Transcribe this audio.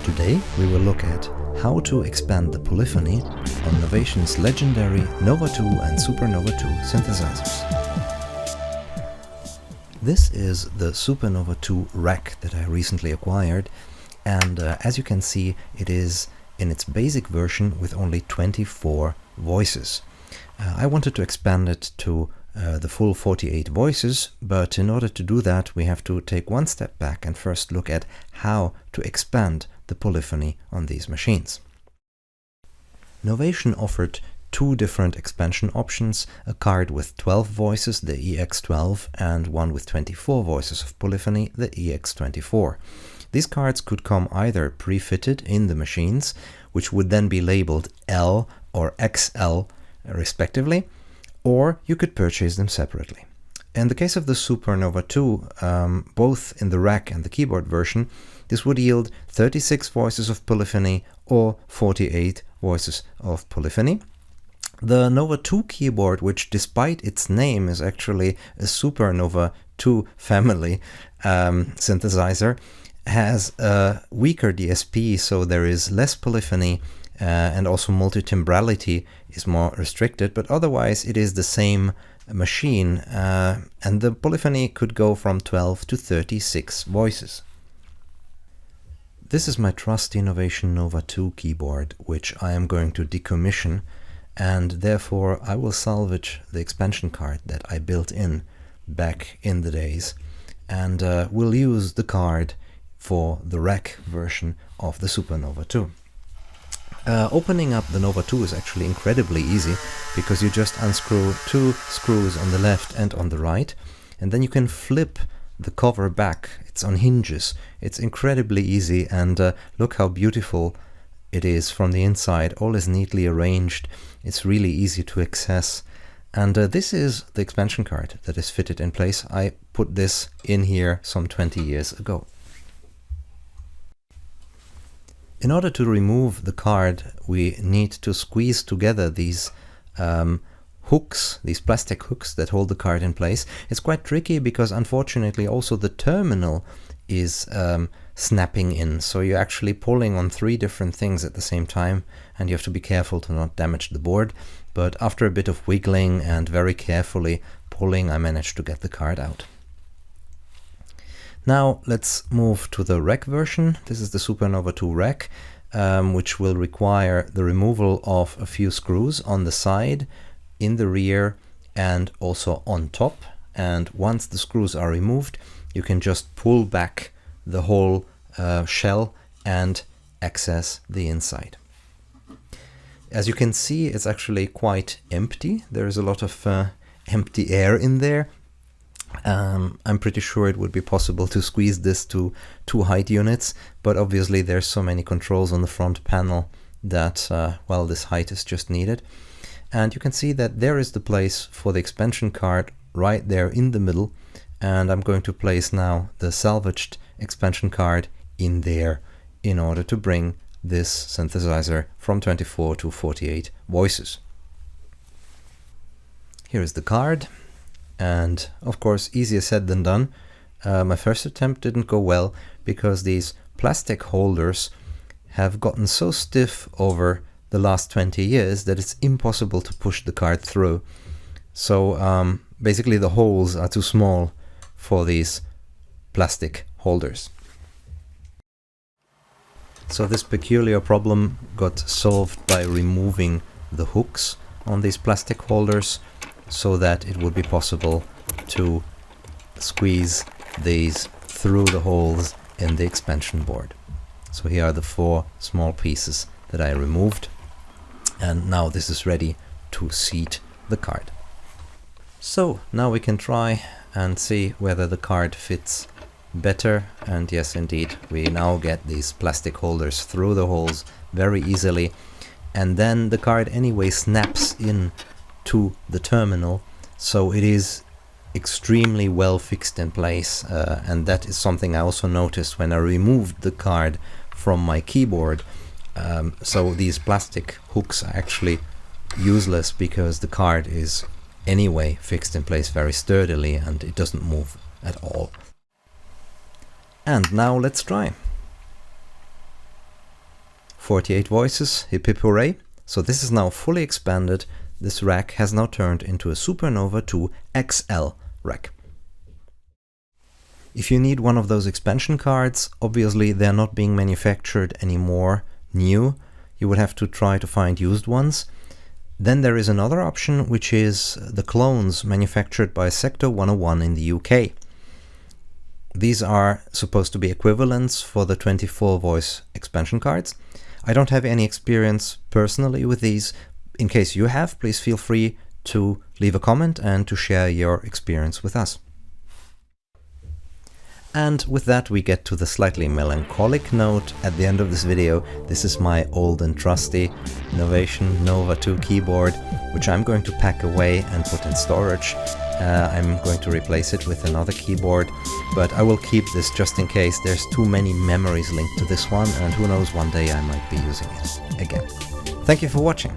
Today we will look at how to expand the polyphony on Novation's legendary Nova II and Supernova II synthesizers. This is the Supernova II Rack that I recently acquired, and as you can see, it is in its basic version with only 24 voices. I wanted to expand it to the full 48 voices, but in order to do that we have to take one step back and first look at how to expand the polyphony on these machines. Novation offered two different expansion options, a card with 12 voices, the EX12, and one with 24 voices of polyphony, the EX24. These cards could come either pre-fitted in the machines, which would then be labeled L or XL respectively, or you could purchase them separately. In the case of the Supernova II, both in the rack and the keyboard version, this would yield 36 voices of polyphony or 48 voices of polyphony. The Nova II keyboard, which despite its name is actually a Supernova II family synthesizer, has a weaker DSP, so there is less polyphony and also multitimbrality is more restricted, but otherwise it is the same machine, and the polyphony could go from 12 to 36 voices. This is my trusty Novation Nova II keyboard, which I am going to decommission, and therefore I will salvage the expansion card that I built in back in the days, and will use the card for the rack version of the Supernova II. Opening up the Nova II is actually incredibly easy, because you just unscrew two screws on the left and on the right, and then you can flip the cover back. It's on hinges. It's incredibly easy, and look how beautiful it is from the inside. All is neatly arranged. It's really easy to access, and this is the expansion card that is fitted in place. I put this in here some 20 years ago. In order to remove the card, we need to squeeze together these hooks, these plastic hooks that hold the card in place. It's quite tricky because unfortunately also the terminal is snapping in, so you're actually pulling on three different things at the same time, and you have to be careful to not damage the board. But after a bit of wiggling and very carefully pulling, I managed to get the card out. Now let's move to the rack version. This is the Supernova II Rack, which will require the removal of a few screws on the side, in the rear, and also on top. And once the screws are removed, you can just pull back the whole shell and access the inside. As you can see, it's actually quite empty. There is a lot of empty air in there. I'm pretty sure it would be possible to squeeze this to two height units, but obviously there's so many controls on the front panel that, well, this height is just needed. And you can see that there is the place for the expansion card right there in the middle, and I'm going to place now the salvaged expansion card in there in order to bring this synthesizer from 24 to 48 voices. Here is the card. And of course, easier said than done. My first attempt didn't go well because these plastic holders have gotten so stiff over the last 20 years that it's impossible to push the card through. So basically the holes are too small for these plastic holders. So this peculiar problem got solved by removing the hooks on these plastic holders, so that it would be possible to squeeze these through the holes in the expansion board. So here are the four small pieces that I removed, and now this is ready to seat the card. So now we can try and see whether the card fits better, and yes, indeed, we now get these plastic holders through the holes very easily, and then the card anyway snaps in to the terminal, so it is extremely well fixed in place, and that is something I also noticed when I removed the card from my keyboard. So these plastic hooks are actually useless because the card is anyway fixed in place very sturdily and it doesn't move at all. And now let's try. 48 voices, hip hip hooray. So this is now fully expanded. This rack has now turned into a Supernova II XL rack. If you need one of those expansion cards, obviously they're not being manufactured anymore new. You would have to try to find used ones. Then there is another option, which is the clones manufactured by Sector 101 in the UK. These are supposed to be equivalents for the 24 voice expansion cards. I don't have any experience personally with these. In case you have, please feel free to leave a comment and to share your experience with us. And with that we get to the slightly melancholic note at the end of this video. This is my old and trusty Novation Nova II keyboard, which I'm going to pack away and put in storage. I'm going to replace it with another keyboard, but I will keep this just in case. There's too many memories linked to this one, and who knows, one day I might be using it again. Thank you for watching.